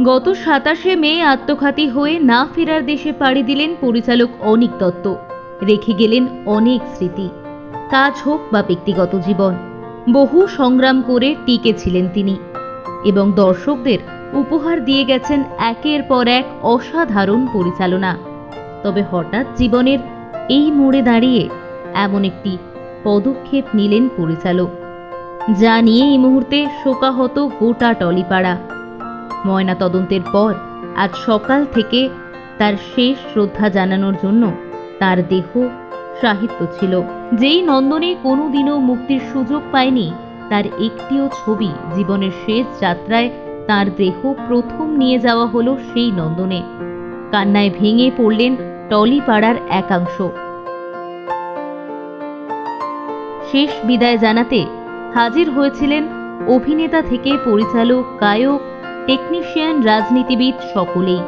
গত 27শে মে আত্মঘাতী হয়ে না ফেরার দেশে পাড়ি দিলেন পরিচালক অনীক দত্ত। রেখে গেলেন অনেক স্মৃতি। কাজ হোক বা ব্যক্তিগত জীবন, বহু সংগ্রাম করে টিকে ছিলেন তিনি এবং দর্শকদের উপহার দিয়ে গেছেন একের পর এক অসাধারণ পরিচালনা। তবে হঠাৎ জীবনের এই মোড়ে দাঁড়িয়ে এমন একটি পদক্ষেপ নিলেন পরিচালক, যা নিয়ে এই মুহূর্তে শোকাহত গোটা টলিপাড়া। ময়নাতদন্তের পর আজ সকাল থেকে তার শেষ শ্রদ্ধা জানানোর জন্য তার দেহ সাহিত্য ছিল। যেই নন্দনে কোনোদিনও মুক্তির সুযোগ পায়নি, তার একটিও ছবি জীবনের শেষ যাত্রায় তার দেহ প্রথম নিয়ে যাওয়া হলো সেই নন্দনে। কান্নায় ভেঙে পড়লেন টলিপাড়ার একাংশ। শেষ বিদায় জানাতে হাজির হয়েছিলেন অভিনেতা থেকে পরিচালক, গায়ক, টেকনিশিয়ান, রাজনীতিবিদ সকলেই।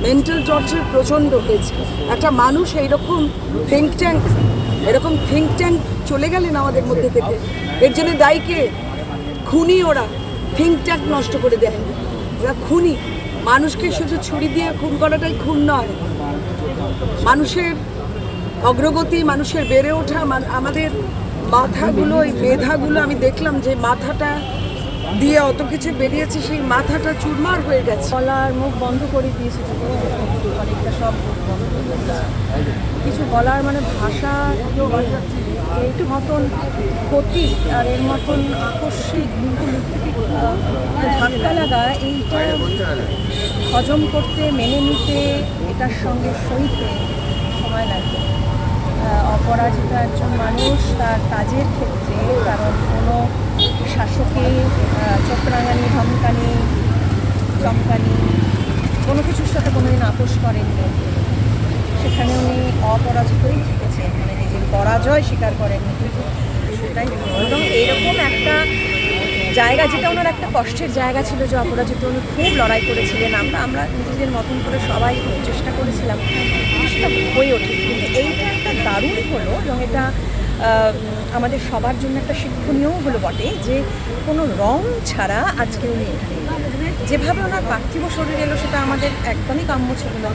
মেন্টাল টর্চার প্রচণ্ড হয়েছে। একটা মানুষ এইরকম থিঙ্ক ট্যাঙ্ক চলে গেলেন আমাদের মধ্যে থেকে। এর জন্য দায়ীকে খুনি, ওরা থিঙ্ক ট্যাঙ্ক নষ্ট করে দেয়, ওরা খুনি। মানুষকে শুধু ছুরি দিয়ে খুন করাটাই খুন নয়, মানুষের অগ্রগতি, মানুষের বেড়ে ওঠা, আমাদের মাথাগুলো, এই মেধাগুলো, আমি দেখলাম যে মাথাটা দিয়ে অত কিছু বেরিয়েছে, সেই মাথাটা চুরমার হয়ে গেছে। গলার মুখ বন্ধ করে দিয়েছে, অনেকটা সব কিছু বলার মানে ভাষা একটু মতন ক্ষতি আর এর মতন আকস্মিক ধাক্কা লাগা, এইটা হজম করতে, মেনে নিতে, এটার সঙ্গে সইতে সময় লাগবে। অপরাজিত একজন মানুষ তার কাজের ক্ষেত্রে, কারণ কোনো শাসকে চোখ রাঙানি, ধমকানি, চমকানি কোনো কিছুর সাথে কোনোদিন আপোষ করেননি। সেখানে উনি অপরাজিতই থেকেছেন, মানে নিজের পরাজয় স্বীকার করেননি। সেটাই এবং এইরকম একটা জায়গা, যেটা ওনার একটা কষ্টের জায়গা ছিল, যে অপরাজিত উনি খুব লড়াই করেছিলেন। আমরা নিজেদের মতন করে সবাই চেষ্টা করেছিলাম, সেটা হয়ে ওঠে। কিন্তু এইটা একটা দারুণ হলো এবং এটা আমাদের সবার জন্য একটা শিক্ষণীয়ও হলো বটে, যে কোনো রং ছাড়া আজকে উনি যেভাবে ওনার পার্থিব শরীর এলো, সেটা আমাদের একদমই কাম্য ছিল না।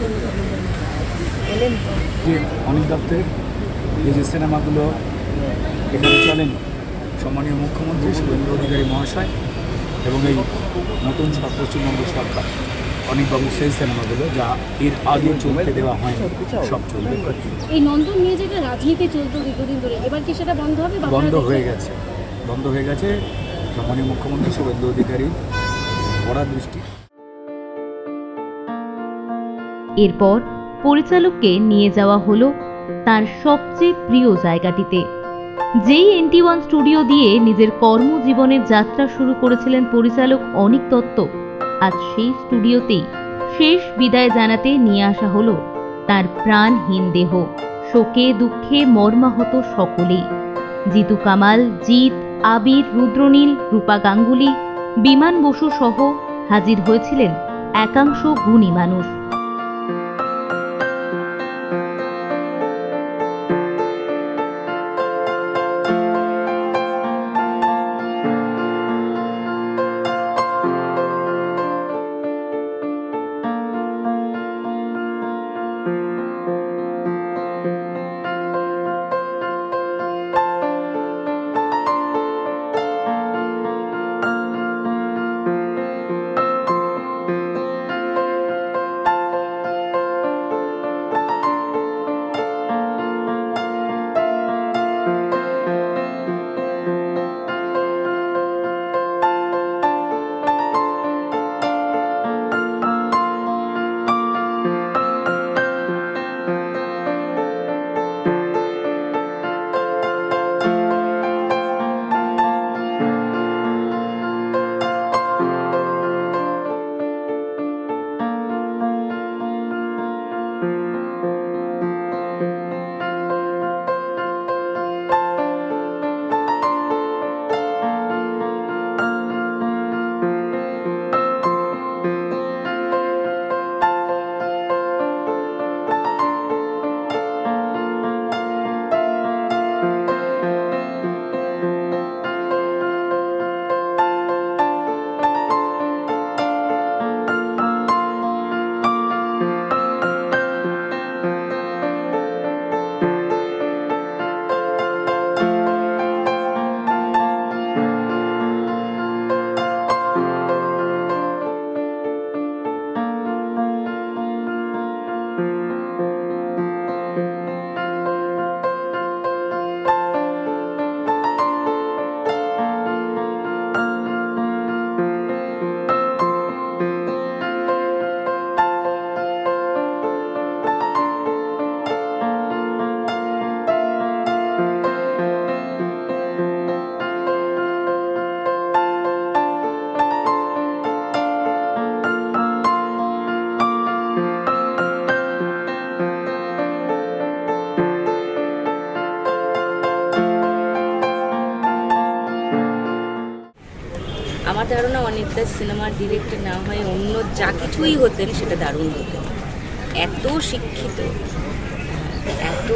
এলেন যে অনীক দত্তের যে সিনেমাগুলো এখানে চলেন, সম্মানীয় মুখ্যমন্ত্রী শুভেন্দু অধিকারী মহাশয় এবং এই নতুন পশ্চিমবঙ্গ সরকার, অনেকবাবুর সেই সিনেমাগুলো যা এর আগে চলতে দেওয়া হয়নি, সব চলবে। এই নন্দন নিয়ে যেটা রাজনীতি চলতো দীর্ঘদিন ধরে, এবার কি সেটা বন্ধ হবে? বন্ধ হয়ে গেছে সম্মানীয় মুখ্যমন্ত্রী শুভেন্দু অধিকারীর কড়া দৃষ্টি। এরপর পরিচালককে নিয়ে যাওয়া হলো তার সবচেয়ে প্রিয় জায়গাটিতে। যেই NT1 স্টুডিও দিয়ে নিজের কর্মজীবনের যাত্রা শুরু করেছিলেন পরিচালক অনীক দত্ত, আজ সেই স্টুডিওতেই শেষ বিদায় জানাতে নিয়ে আসা হলো তার প্রাণহীন দেহ। শোকে দুঃখে মর্মাহত সকলেই। জিতু কামাল, জিৎ, আবির, রুদ্রনীল, রূপা গাঙ্গুলি, বিমান বসু সহ হাজির হয়েছিলেন একাংশ গুণী মানুষ। আমার ধারণা অনেকটা সিনেমার ডিরেক্টর না হয়ে অন্য যা কিছুই হতেন সেটা দারুণ হতেন। এত শিক্ষিত, এত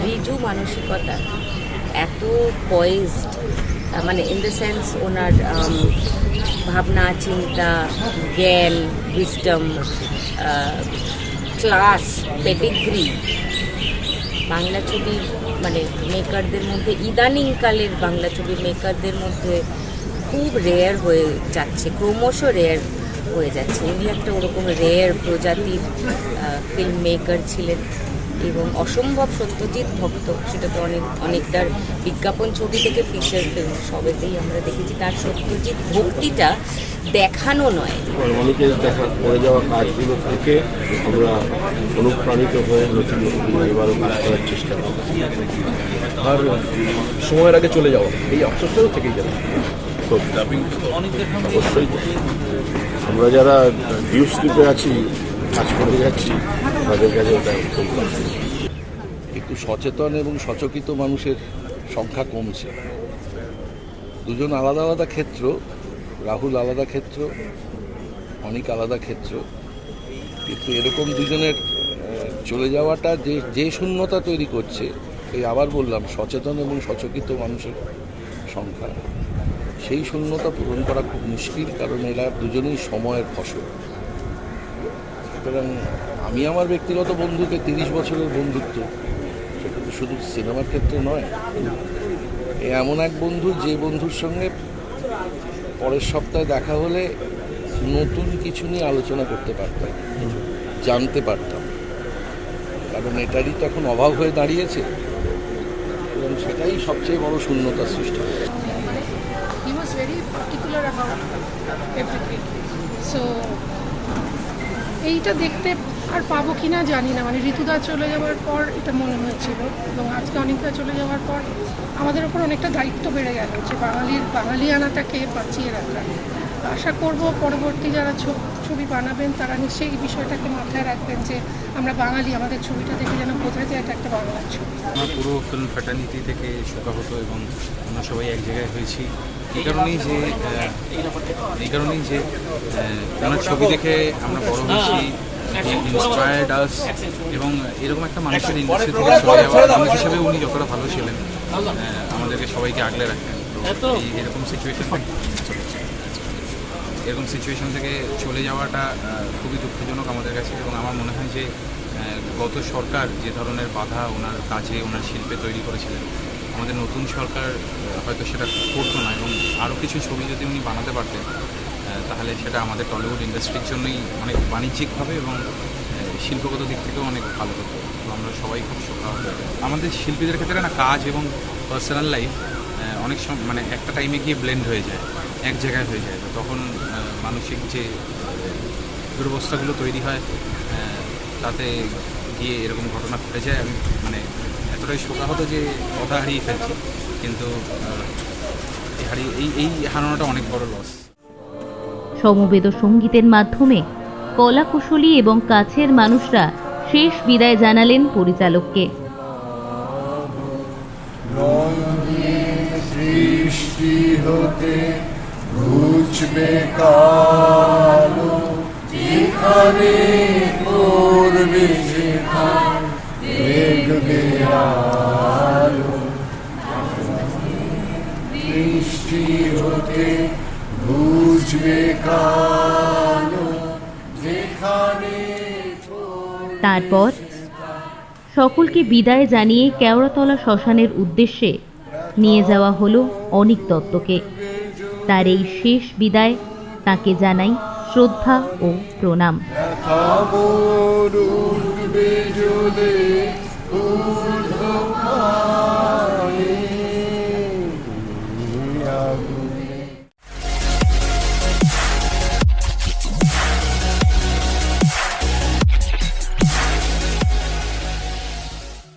রিজু মানসিকতা, এত পয়েজড, মানে ইন দ্য সেন্স ওনার ভাবনা, চিন্তা, জ্ঞান, উইজডম, ক্লাস, পেডিগ্রি বাংলা ছবির মানে মেকারদের মধ্যে, ইদানিংকালের বাংলা ছবির মেকারদের মধ্যে খুব রেয়ার হয়ে যাচ্ছে, ক্রমশ রেয়ার হয়ে যাচ্ছে। উনি একটা ওরকম রেয়ার প্রজাতির ফিল্ম মেকার ছিলেন এবং অসম্ভব সত্যজিৎ ভক্ত। সেটা তো অনেকটার বিজ্ঞাপন ছবি থেকে ফিচার ফিল্ম সবেতেই আমরা দেখেছি। তার সত্যজিৎ ভক্তিটা দেখানো নয়, অনেকের দেখা করে যাওয়া কাজগুলো থেকে আমরা অনুপ্রাণিত হয়ে নতুন এবারও কাজ করার চেষ্টা করি। আর সময়ের আগে চলে যাওয়া, এই আফসোসটাও থেকেই যাবে। অবশ্যই আমরা যারা ডিউ স্লিপে আছি, কাজ করে যাচ্ছি, তাদের কাছে এটা খুব একটু সচেতন এবং সচকিত মানুষের সংখ্যা কমছে। দুজন আলাদা আলাদা ক্ষেত্র, রাহুল আলাদা ক্ষেত্র, অনেক আলাদা ক্ষেত্র, কিন্তু এরকম দুজনের চলে যাওয়াটা যে শূন্যতা তৈরি করছে, এই আবার বললাম সচেতন এবং সচকিত মানুষের সংখ্যা, সেই শূন্যতা পূরণ করা খুব মুশকিল, কারণ এরা দুজনেই সময়ের ফসল। সুতরাং আমি আমার ব্যক্তিগত বন্ধুকে 30 বছরের বন্ধুত্ব, সেটা তো শুধু সিনেমার ক্ষেত্রে নয়, এমন এক বন্ধু যে বন্ধুর সঙ্গে পরের সপ্তাহে দেখা হলে নতুন কিছু নিয়ে আলোচনা করতে পারতাম, জানতে পারতাম, কারণ এটারই তো এখন অভাব হয়ে দাঁড়িয়েছে এবং সেটাই সবচেয়ে বড় শূন্যতার সৃষ্টি। He was very particular about everything. So এইটা দেখতে আর পাবো কিনা জানি না, মানে ঋতুদা চলে যাওয়ার পর এটা মনে হয়েছিল, এবং আজকে অনেকটা চলে যাওয়ার পর আমাদের ওপর অনেকটা দায়িত্ব বেড়ে গেল যে বাঙালিয়ানাটাকে বাঁচিয়ে রাখা। আশা করব পরবর্তী যারা ছবি বানাবেন তারা নিশ্চয়ই এই বিষয়টাকে মাথায় রাখবেন যে আমরা বাঙালি, আমাদের ছবিটা দেখে যেন বোঝা যায় এটা একটা বাংলার ছবি। আমরা পুরো ফিল্ম ফ্র্যাটার্নিটি থেকে শোকাহত এবং আমরা সবাই এক জায়গায় হয়েছি এই কারণেই যে ওনার ছবি দেখে আমরা বড় হয়েছি, ইন্সপায়ার্ড আস, এবং এরকম একটা মানুষের ইন্ডাস্ট্রি থেকে চলে যাওয়া মানুষ হিসেবে উনি যতটা ভালো ছিলেন, আমাদেরকে সবাইকে আগলে রাখতেন। তো এরকম সিচুয়েশন থেকে চলে যাওয়াটা খুবই দুঃখজনক আমাদের কাছে, এবং আমার মনে হয় যে গত সরকার যে ধরনের বাধা ওনার কাজে, ওনার শিল্পে তৈরি করেছিলেন, আমাদের নতুন সরকার হয়তো সেটা করতো না, এবং আরও কিছু ছবি যদি উনি বানাতে পারতেন তাহলে সেটা আমাদের টলিউড ইন্ডাস্ট্রির জন্যই অনেক বাণিজ্যিকভাবে এবং শিল্পগত দিক থেকেও অনেক ভালো হতো। তো আমরা সবাই খুব শোকাহত। আমাদের শিল্পীদের ক্ষেত্রে না কাজ এবং পার্সোনাল লাইফ অনেক মানে একটা টাইমে গিয়ে ব্লেন্ড হয়ে যায়, এক জায়গায় হয়ে যায়, তখন মানসিক যে দুরবস্থাগুলো তৈরি হয় তাতে গিয়ে এরকম ঘটনা ঘটে যায়। আমি মানে এতটাই শোকাহত যে কথা হারিয়ে ফেলছি, কিন্তু এই হারানোটা অনেক বড় লস। সমবেত সঙ্গীতের মাধ্যমে কলাকুশলী এবং কাছের মানুষরা শেষ বিদায় জানালেন পরিচালককে। সৃষ্টি হতে ঘুচবে কালো, যেখানে করবে দেখবে আলো, সৃষ্টি হতে ঘুচবে কালো, যেখানে। তারপর সকলকে বিদায় জানিয়ে কেওড়াতলা শ্মশানের উদ্দেশ্যে নিয়ে যাওয়া হলো অনিক দত্তকে। তার এই শেষ বিদায় তাকে জানাই শ্রদ্ধা ও প্রণাম।